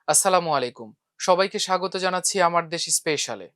আসসালামু আলাইকুম। সবাইকে স্বাগত জানাচ্ছি আমার দেশ স্পেশালে।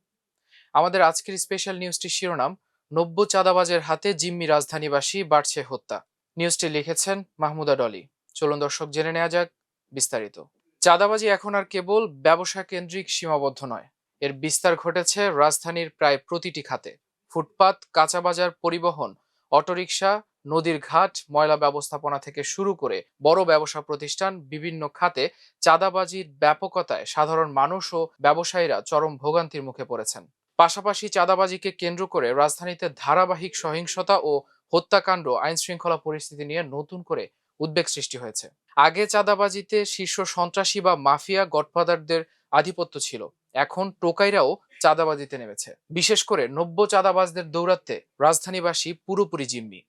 আমাদের আজকের স্পেশাল নিউজটির শিরোনাম, নব্য চাঁদাবাজের হাতে জিম্মি রাজধানীবাসী, বাড়ছে হত্যা। নিউজটি লিখেছেন মাহমুদা ডলি। চলুন দর্শক জেনে নেওয়া যাক বিস্তারিত। চাঁদাবাজি এখন আর কেবল ব্যবসা কেন্দ্রিক সীমাবদ্ধ নয়, এর বিস্তার ঘটেছে রাজধানীর প্রায় প্রতিটি খাতে। ফুটপাত, কাঁচা বাজার, পরিবহন, অটোরিকশা, নদীর ঘাট, ময়লা ব্যবস্থাপনা থেকে শুরু করে বড় ব্যবসা প্রতিষ্ঠান, বিভিন্ন খাতে চাঁদাবাজির ব্যাপকতায় সাধারণ মানুষ ও ব্যবসায়ীরা চরম ভোগান্তির মুখে পড়েছেন। পাশাপাশি চাঁদাবাজিকে কেন্দ্র করে রাজধানীতে ধারাবাহিক সহিংসতা ও হত্যাকাণ্ড, আইন শৃঙ্খলা পরিস্থিতি নিয়ে নতুন করে উদ্বেগ সৃষ্টি হয়েছে। আগে চাঁদাবাজিতে শীর্ষ সন্ত্রাসী বা মাফিয়া গডফাদারদের আধিপত্য ছিল, এখন টোকাইরাও চাঁদাবাজিতে নেমেছে। বিশেষ করে নব্য চাঁদাবাজদের দৌরাত্মে রাজধানীবাসী পুরোপুরি জিম্মি।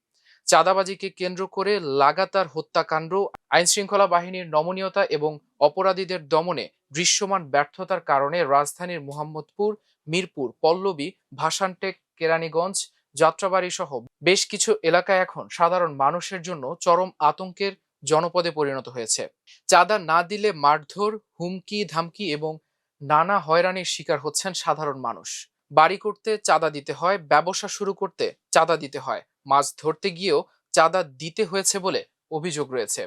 চাঁদাবাজিকে কেন্দ্র করে লাগাতার হত্যাকাণ্ড, আইন শৃঙ্খলা বাহিনীর নমনীয়তা এবং অপরাধীদের দমনে দৃশ্যমান ব্যর্থতার কারণে রাজধানীর মোহাম্মদপুর, মিরপুর, পল্লবী, ভাসানটেক, কেরানীগঞ্জ, যাত্রাবাড়ি সহ বেশ কিছু এলাকা এখন সাধারণ মানুষের জন্য চরম আতঙ্কের জনপদে পরিণত হয়েছে। চাঁদা না দিলে মারধর, হুমকি ধামকি এবং নানা হয়রানির শিকার হচ্ছেন সাধারণ মানুষ। বাড়ি করতে চাঁদা দিতে হয়, ব্যবসা শুরু করতে চাঁদা দিতে হয়, মাছ ধরতে গিয়েও চাঁদা দিতে হয়েছে বলে অভিযোগ রয়েছে।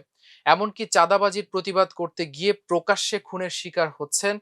এমনকি চাঁদাবাজির প্রতিবাদ করতে গিয়ে প্রকাশ্যে খুনের শিকার হচ্ছেন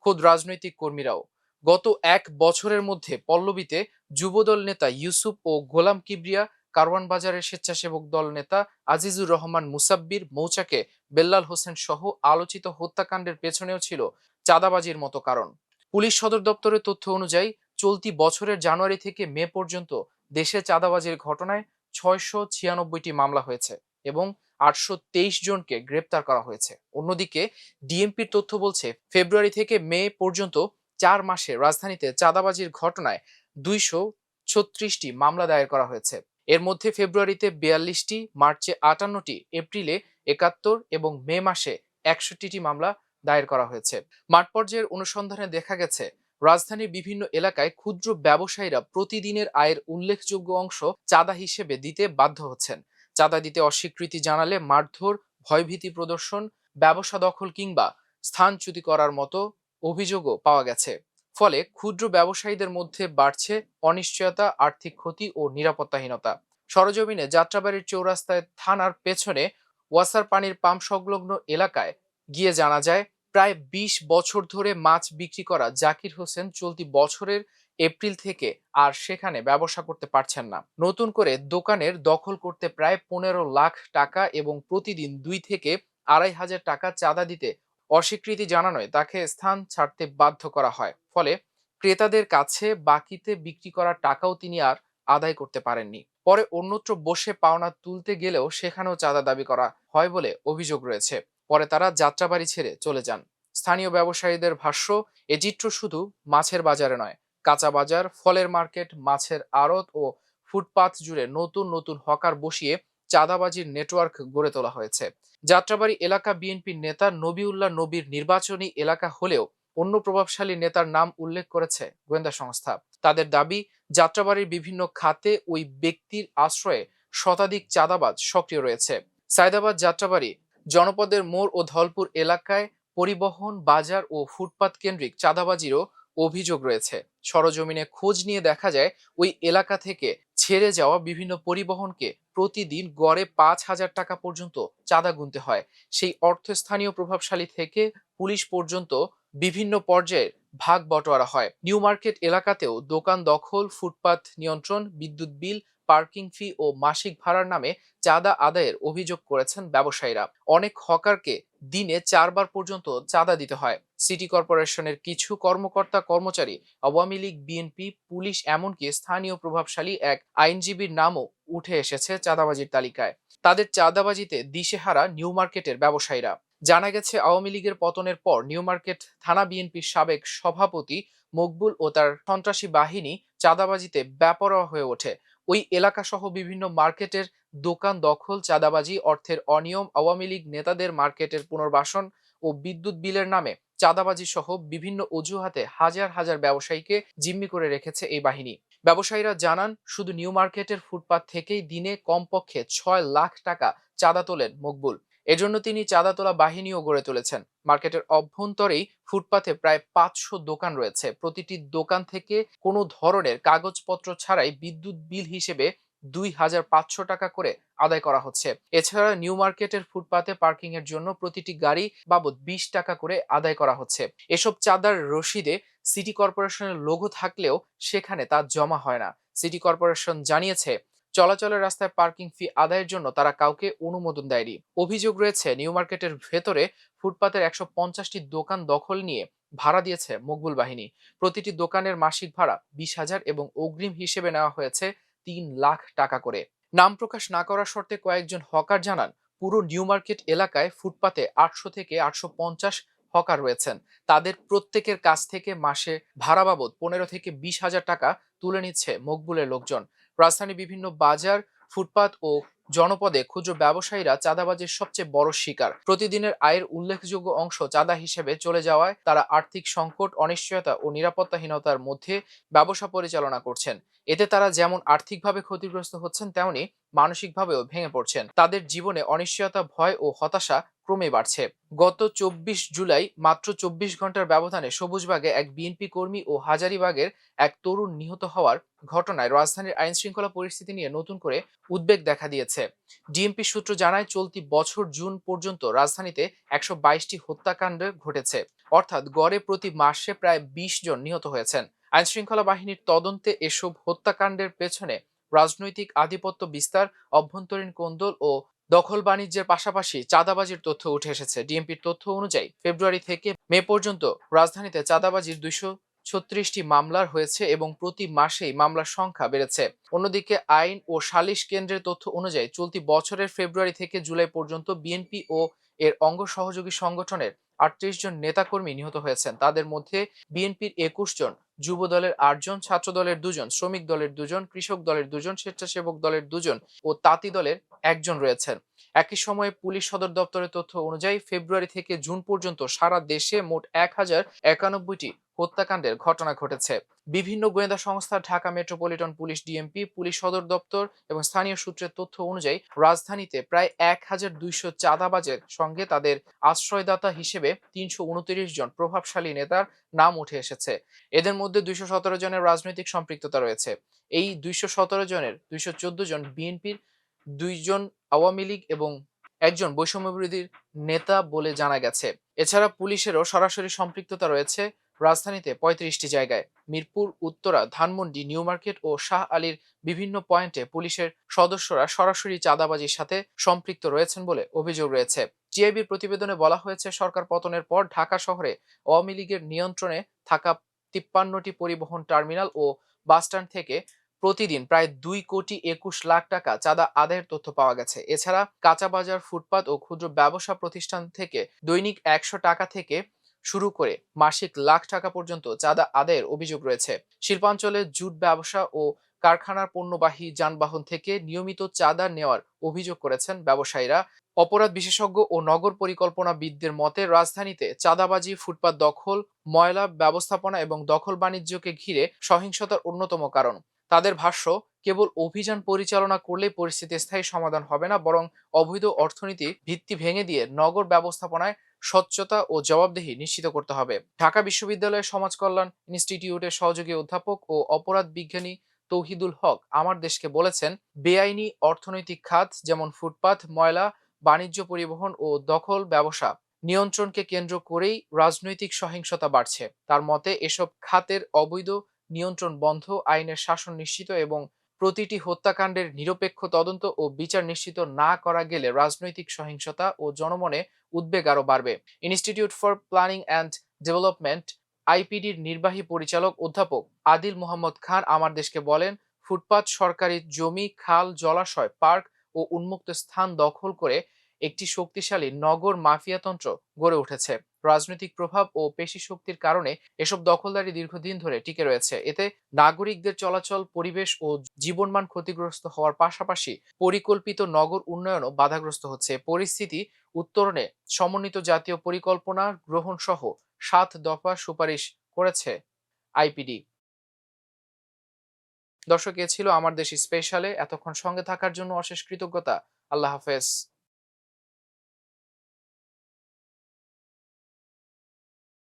খোদ রাজনৈতিক কর্মীরাও। গত 1 বছরের মধ্যে পল্লবীতে যুবদল নেতা ইউসুফ ও গোলাম কিবরিয়া, কারওয়ান বাজারের স্বেচ্ছাসেবক দল নেতা আজিজুর রহমান মুসাব্বির, মৌচাকে বেল্লাল হোসেন সহ আলোচিত হত্যাকাণ্ডের পেছনেও ছিল চাঁদাবাজির মতো কারণ। পুলিশ সদর দপ্তরের তথ্য অনুযায়ী চলতি বছরের জানুয়ারি থেকে মে পর্যন্ত দেশে চাঁদাবাজির ঘটনায় 696টি মামলা হয়েছে এবং 823 জনকে গ্রেপ্তার করা হয়েছে। অন্যদিকে ডিএমপির তথ্য বলছে, ফেব্রুয়ারি থেকে মে পর্যন্ত 4 মাসে রাজধানীতে চাঁদাবাজির ঘটনায় 236টি মামলা দায়ের করা হয়েছে। এর মধ্যে ফেব্রুয়ারিতে 42টি, মার্চে 58টি, এপ্রিলে 71 এবং মে মাসে 61টি মামলা দায়ের করা হয়েছে। মাঠ পর্যায়ের অনুসন্ধানে দেখা গেছে, রাজধানীর বিভিন্ন এলাকায় ক্ষুদ্র ব্যবসায়ীরা প্রতিদিনের আয়ের উল্লেখযোগ্য অংশ চাঁদা হিসেবে দিতে বাধ্য হচ্ছেন। চাঁদা দিতে অস্বীকৃতি জানালে মারধর, ভয়ভীতি প্রদর্শন, ব্যবসা দখল কিংবা স্থানচ্যুতি করার মতো অভিযোগও পাওয়া গেছে। ফলে ক্ষুদ্র ব্যবসায়ীদের মধ্যে বাড়ছে অনিশ্চয়তা, আর্থিক ক্ষতি ও নিরাপত্তাহীনতা। সরজমিনে যাত্রাবাড়ির চৌরাস্তায় থানার পেছনে ওয়াসার পানির পাম্প সংলগ্ন এলাকায় গিয়ে জানা যায়, প্রায় 20 বছর ধরে মাছ বিক্রি করা জাকির হোসেন চলতি বছরের এপ্রিল থেকে আর সেখানে ব্যবসা করতে পারছেন না। নতুন করে দোকানের দখল করতে প্রায় 15 লাখ টাকা এবং প্রতিদিন 2 থেকে 2,500 টাকা চাঁদা দিতে অস্বীকৃতি জানানোয় তাকে স্থান ছাড়তে বাধ্য করা হয়। ফলে ক্রেতাদের কাছে বাকিতে বিক্রি করা টাকাও তিনি আর আদায় করতে পারেননি। পরে অন্যত্র বসে পাওনা তুলতে গেলেও সেখানেও চাঁদা দাবি করা হয় বলে অভিযোগ রয়েছে। পরে তারা যাত্রাবাড়ি ছেড়ে চলে যান। স্থানীয় ব্যবসায়ীদের ভাষ্য, এ চিত্র শুধু মাছের বাজারে নয়, কাঁচা বাজার, ফলের মার্কেট, মাছের আড়ত ও ফুটপাত জুড়ে নতুন নতুন হকার বসিয়ে চাঁদাবাজির নেটওয়ার্ক গড়ে তোলা হয়েছে। যাত্রাবাড়ি এলাকা বিএনপির নেতা নবিউল্লাহ নবীর নির্বাচনী এলাকা হলেও অন্য প্রভাবশালী নেতার নাম উল্লেখ করেছে গোয়েন্দা সংস্থা। তাদের দাবি, যাত্রাবাড়ির বিভিন্ন খাতে ওই ব্যক্তির আশ্রয়ে শতাধিক চাঁদাবাজ সক্রিয় রয়েছে। সায়দাবাদ, যাত্রাবাড়ি, জনপদের মোড় ও ধলপুর এলাকায় পরিবহন, বাজার ও ফুটপাত কেন্দ্রিক চাঁদাবাজিরও অভিযোগ রয়েছে। সরজমিনে খোঁজ নিয়ে দেখা যায়, ওই এলাকা থেকে ছেড়ে যাওয়া বিভিন্ন পরিবহনকে প্রতিদিন গড়ে 5,000 টাকা পর্যন্ত চাঁদা গুনতে হয়। সেই অর্থ স্থানীয় প্রভাবশালী থেকে পুলিশ পর্যন্ত বিভিন্ন পর্যায়ে ভাগ বটোয়ারা হয়। নিউ মার্কেট এলাকাতেও দোকান দখল, ফুটপাত নিয়ন্ত্রণ, বিদ্যুৎ বিল, পার্কিং ফি ও মাসিক ভাড়ার নামে চাঁদা আদায়ের অভিযোগ করেছেন ব্যবসায়ীরা। অনেক হকারকে দিনে 4 বার পর্যন্ত চাঁদা দিতে হয়। সিটি কর্পোরেশনের কিছু কর্মকর্তা কর্মচারী, আওয়ামী লীগ, বিএনপি, পুলিশ, এমনকি স্থানীয় প্রভাবশালী এক আইনজীবীর নামও উঠে এসেছে চাঁদাবাজির তালিকায়। তাদের চাঁদাবাজিতে দিশেহারা নিউ মার্কেটের ব্যবসায়ীরা। জানা গেছে, আওয়ামী লীগের পতনের পর নিউ মার্কেট থানা বিএনপির সাবেক সভাপতি মকবুল ও তার সন্ত্রাসী বাহিনী চাঁদাবাজিতে বেপরোয়া হয়ে ওঠে। ওই এলাকা সহ বিভিন্ন মার্কেটের দোকান দখল, চাঁদাবাজি, অর্থের অনিয়ম, আওয়ামী লীগ নেতাদের মার্কেটের পুনর্বাসন ও বিদ্যুৎ বিলের নামে চাঁদাবাজি সহ বিভিন্ন অজুহাতে হাজার হাজার ব্যবসায়ীকে জিম্মি করে রেখেছে এই বাহিনী। ব্যবসায়ীরা জানান, শুধু নিউ মার্কেটের ফুটপাত থেকেই দিনে কমপক্ষে 6 লাখ টাকা চাঁদা তোলেন মকবুল। এজন্য তিনি চাঁদা তোলা বাহিনীও গড়ে তুলেছেন। মার্কেটের অভ্যন্তরেই ফুটপাতে প্রায় 500 দোকান রয়েছে। প্রতিটি দোকান থেকে কোনো ধরনের কাগজপত্র ছাড়াই বিদ্যুৎ বিল হিসেবে 2,500 টাকা করে আদায় করা হচ্ছে। এছাড়া নিউ মার্কেটের ফুটপাতে পার্কিং এর জন্য প্রতিটি গাড়ি বাবদ 20 টাকা করে আদায় করা হচ্ছে। এসব চাঁদার রসিদে সিটি কর্পোরেশনের লোগো থাকলেও সেখানে তা জমা হয় না। সিটি কর্পোরেশন জানিয়েছে, চলাচলের রাস্তায় পার্কিং ফি আদায়ের জন্য তারা কাউকে অনুমোদন দেয়নি। অভিযোগ রয়েছে, নিউ মার্কেটের ভেতরে ফুটপাতের 150টি দোকান দখল নিয়ে ভাড়া দিয়েছে মকবুল বাহিনী। প্রতিটি দোকানের মাসিক ভাড়া 20,000 এবং অগ্রিম হিসেবে নেওয়া হয়েছে 3 লাখ টাকা করে। নাম প্রকাশ না করার শর্তে কয়েকজন হকার জানান, পুরো নিউ মার্কেট এলাকায় ফুটপাতে 800 থেকে 850 হকার রয়েছেন। তাদের প্রত্যেকের কাছ থেকে মাসে ভাড়া বাবদ 15 থেকে 20,000 টাকা তুলে নিচ্ছে মকবুলের লোকজন। রাজধানীর বিভিন্ন বাজার, ফুটপাত ও জনপদে ক্ষুদ্র ব্যবসায়ীরা চাঁদাবাজির সবচেয়ে বড় শিকার। প্রতিদিনের আয়ের উল্লেখযোগ্য অংশ চাঁদা হিসেবে চলে যাওয়ায় তারা আর্থিক সংকট, অনিশ্চয়তা ও নিরাপত্তাহীনতার মধ্যে ব্যবসা পরিচালনা করছেন। এতে তারা যেমন আর্থিকভাবে ক্ষতিগ্রস্ত হচ্ছেন, তেমনি মানসিকভাবেও ভেঙে পড়ছেন। তাদের জীবনে অনিশ্চয়তা, ভয় ও হতাশা ক্রমে বাড়ছে। গত 24 জুলাই মাত্র 24 ঘন্টার ব্যবধানে সবুজবাগে এক বিএনপি কর্মী ও হাজারীবাগের এক তরুণ নিহত হওয়ার ঘটনায় রাজধানীর আইন শৃঙ্খলা পরিস্থিতি নিয়ে নতুন করে উদ্বেগ দেখা দিয়েছে। ডিএমপি সূত্র জানায়, চলতি বছর জুন পর্যন্ত রাজধানীতে 122টি হত্যাকাণ্ড ঘটেছে। অর্থাৎ গড়ে প্রতি মাসে প্রায় 20 জন নিহত হয়েছেন। আইন শৃঙ্খলা বাহিনীর তদন্তে এসব হত্যাকাণ্ডের পেছনে রাজনৈতিক আধিপত্য বিস্তার, অভ্যন্তরীণ কোন্দল ও দখল বাণিজ্যের পাশাপাশি চাঁদাবাজির তথ্য উঠে এসেছে। ডিএমপির তথ্য অনুযায়ী ফেব্রুয়ারি থেকে মে পর্যন্ত রাজধানীতে চাঁদাবাজির 236টি মামলা হয়েছে এবং প্রতি মাসেই মামলার সংখ্যা বেড়েছে। অন্যদিকে আইন ও সালিশ কেন্দ্রের তথ্য অনুযায়ী চলতি বছরের ফেব্রুয়ারি থেকে জুলাই পর্যন্ত বিএনপি ও এর অঙ্গ সহযোগী সংগঠনের 38 জন নেতাকর্মী নিহত হয়েছেন। তাদের মধ্যে বিএনপির 21 জন, যুব দলের 8 জন, ছাত্র দলের 2 জন, শ্রমিক দলের 2 জন, কৃষক দলের 2 জন, স্বেচ্ছাসেবক দলের 2 জন ও তাঁতি দলের 1 জন রয়েছেন। একই সময়ে পুলিশ সদর দপ্তরের তথ্য অনুযায়ী ফেব্রুয়ারি থেকে জুন পর্যন্ত সারা দেশে মোট 1091টি হত্যাকাণ্ডের ঘটনা ঘটেছে। বিভিন্ন গোয়েন্দা সংস্থা, Dhaka metropolitan police, DMP, police সদর দপ্তর এবং স্থানীয় সূত্রের তথ্য অনুযায়ী রাজধানীতে প্রায় 1200 চাঁদাবাজের সঙ্গে তাদের আশ্রয়দাতা হিসেবে 329 জন প্রভাবশালী নেতার নাম উঠে এসেছে। এদের মধ্যে 217 জনের রাজনৈতিক সম্পৃক্ততা রয়েছে। এই 217 জনের 214 জন বিএনপির, 2 জন আওয়ামী লীগ এবং 1 জন বৈষম্যবিরোধী নেতা বলে জানা গেছে। এছাড়া পুলিশেরও সরাসরি সম্পৃক্ততা রয়েছে রাজধানীতে 35টি জায়গায়। মিরপুর, উত্তরা, ধানমন্ডি, নিউ মার্কেট ও শাহ আলীর বিভিন্ন পয়েন্টে পুলিশের সদস্যরা সরাসরি চাঁদাবাজির সাথে সম্পৃক্ত রয়েছেন বলে অভিযোগ রয়েছে। টিআইবির প্রতিবেদনে বলা হয়েছে, সরকার পতনের পর ঢাকা শহরে আওয়ামী লীগের নিয়ন্ত্রণে থাকা 53টি পরিবহন টার্মিনাল ও বাসস্ট্যান্ড থেকে প্রতিদিন প্রায় 2,21,00,000 টাকা চাঁদা আদায়ের তথ্য পাওয়া গেছে। এছাড়া কাঁচা বাজার, ফুটপাত ও ক্ষুদ্র ব্যবসা প্রতিষ্ঠান থেকে দৈনিক 100 টাকা থেকে শুরু করে মাসিক লাখ টাকা পর্যন্ত চাঁদা আদায়ের অভিযোগ রয়েছে। শিল্পাঞ্চলে জুট ব্যবসা ও কারখানার পণ্যবাহী যানবাহন থেকে নিয়মিত চাঁদা নেওয়ার অভিযোগ করেছেন ব্যবসায়ীরা। অপরাধ বিশেষজ্ঞ ও নগর পরিকল্পনাবিদদের মতে, রাজধানীতে চাঁদাবাজি, ফুটপাত দখল, ময়লা ব্যবস্থাপনা এবং দখল বাণিজ্যকে ঘিরে সহিংসতার অন্যতম কারণ। তাদের ভাষ্য, কেবল অভিযান পরিচালনা করলেই পরিস্থিতির স্থায়ী সমাধান হবে না, বরং অবৈধ অর্থনীতি ভিত্তি ভেঙে দিয়ে নগর ব্যবস্থাপনায় স্বচ্ছতা ও জবাবদিহি নিশ্চিত করতে হবে। ঢাকা বিশ্ববিদ্যালয়ের সমাজ কল্যাণ ইনস্টিটিউটের সহযোগী অধ্যাপক ও অপরাধ বিজ্ঞানী তৌহিদুল হক আমার দেশকে বলেছেন, বেআইনি অর্থনৈতিক খাত যেমন ফুটপাত, ময়লা, বাণিজ্য, পরিবহন ও দখল ব্যবসা নিয়ন্ত্রণকে কেন্দ্র করেই রাজনৈতিক সহিংসতা বাড়ছে। তার মতে, এসব খাতের অবৈধ নিয়ন্ত্রণ বন্ধ, আইনের শাসন নিশ্চিত এবং প্রতিটি হত্যাকাণ্ডের নিরপেক্ষ তদন্ত ও বিচার নিশ্চিত না করা গেলে রাজনৈতিক সহিংসতা ও জনমনে উদ্বেগ আরও বাড়বে। Institute for planning and development আইপিডির নির্বাহী পরিচালক অধ্যাপক আদিল মোহাম্মদ খান আমার দেশকে বলেন, ফুটপাত, সরকারি জমি, খাল, জলাশয়, পার্ক ও উন্মুক্ত স্থান দখল করে একটি শক্তিশালী নগর মাফিয়াতন্ত্র গড়ে উঠেছে। রাজনৈতিক প্রভাব ও পেশি শক্তির কারণে এসব দখলদারি দীর্ঘদিন ধরে টিকে রয়েছে। এতে নাগরিকদের চলাচল, পরিবেশ ও জীবনমান ক্ষতিগ্রস্ত হওয়ার পাশাপাশি পরিকল্পিত নগর উন্নয়নও বাধাগ্রস্ত হচ্ছে। পরিস্থিতি উত্তরণে সমন্বিত জাতীয় পরিকল্পনা গ্রহণ সহ 7 দফা সুপারিশ করেছে আইপিডি। দর্শক, এ ছিল আমার দেশ স্পেশালে। এতক্ষণ সঙ্গে থাকার জন্য অশেষ কৃতজ্ঞতা। আল্লাহ হাফেজ।